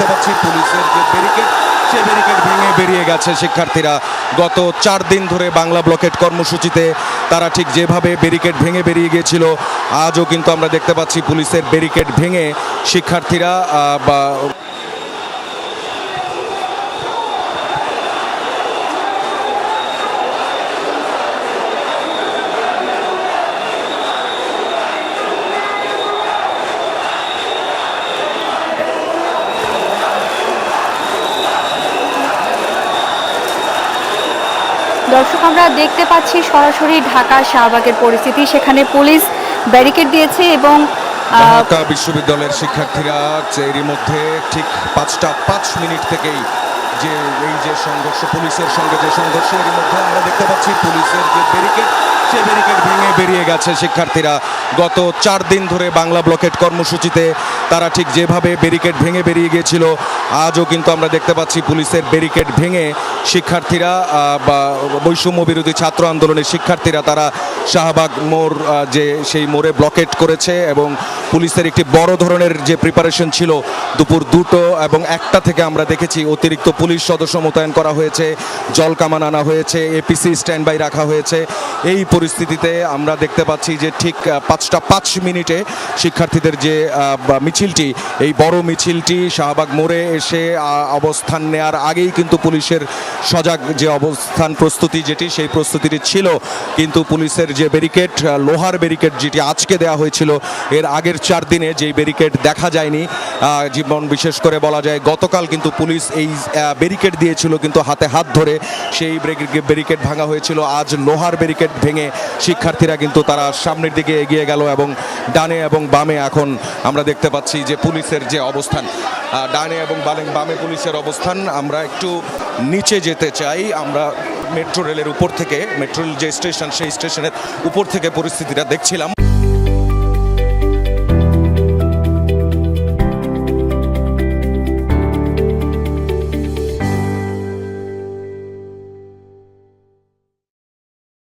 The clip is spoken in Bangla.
পাচ্ছি পুলিশের যে ব্যারিকেড, সেই ব্যারিকেড ভেঙে বেরিয়ে গেছে শিক্ষার্থীরা। গত 4 দিন ধরে বাংলা ব্লকেট কর্মসূচিতে তারা ঠিক যেভাবে ব্যারিকেড ভেঙে বেরিয়ে গিয়েছিল, আজও কিন্তু আমরা দেখতে পাচ্ছি পুলিশের ব্যারিকেড ভেঙে শিক্ষার্থীরা বা দর্শক, আমরা দেখতে পাচ্ছি সরাসরি ঢাকা শাহবাগের পরিস্থিতি। সেখানে পুলিশ ব্যারিকেড দিয়েছে এবং ঢাকা বিশ্ববিদ্যালয়ের শিক্ষার্থীরা এরই মধ্যে ঠিক 5টা 5 মিনিট থেকেই যে এই যে সংঘর্ষ, পুলিশের সঙ্গে যে সংঘর্ষ, এরই মধ্যে আমরা দেখতে পাচ্ছি পুলিশের যে ব্যারিকেড, সেই ব্যারিকেড ভেঙে বেরিয়ে গেছে শিক্ষার্থীরা। গত 4 দিন ধরে বাংলা ব্লকেট কর্মসূচিতে তারা ঠিক যেভাবে ব্যারিকেড ভেঙে বেরিয়ে গিয়েছিল, আজও কিন্তু আমরা দেখতে পাচ্ছি পুলিশের ব্যারিকেড ভেঙে শিক্ষার্থীরা বা বৈষম্য বিরোধী ছাত্র আন্দোলনের শিক্ষার্থীরা তারা শাহবাগ মোড় যে সেই মোড়ে ব্লকেট করেছে। এবং পুলিশের একটি বড় ধরনের যে প্রিপারেশন ছিল, দুপুর 2টো এবং 1টা থেকে আমরা দেখেছি অতিরিক্ত পুলিশ সদস্য মোতায়েন করা হয়েছে, জল কামান আনা হয়েছে, এপিসি স্ট্যান্ড বাই রাখা হয়েছে। এই পরিস্থিতিতে আমরা দেখতে পাচ্ছি যে ঠিক 5টা 5 মিনিটে শিক্ষার্থীদের যে মিছিলটি, এই বড় মিছিলটি শাহবাগ মোড়ে এসে অবস্থান নেয়ার আগেই কিন্তু পুলিশের সজাগ যে অবস্থান প্রস্তুতি যেটি, সেই প্রস্তুতিটি ছিল। কিন্তু পুলিশের যে ব্যারিকেড, লোহার ব্যারিকেড যেটি আজকে দেওয়া হয়েছিল, এর আগের 4 দিনে যেই ব্যারিকেড দেখা যায়নি, জীবন বিশেষ করে বলা যায় গতকাল কিন্তু পুলিশ এই ব্যারিকেড দিয়েছিল কিন্তু হাতে হাত ধরে, সেই ব্যারিকেড ভাঙা হয়েছিল। আজ লোহার ব্যারিকেড ভেঙে শিক্ষার্থীরা কিন্তু তারা সামনের দিকে এগিয়ে গেল এবং ডানে এবং বামে এখন আমরা দেখতে পাচ্ছি যে পুলিশের যে অবস্থান, ডানে এবং বামে পুলিশের অবস্থান। আমরা একটু নিচে যেতে চাই, আমরা মেট্রো রেলের উপর থেকে, মেট্রো রেল যে স্টেশন, সেই স্টেশনের উপর থেকে পরিস্থিতিটা দেখছিলাম।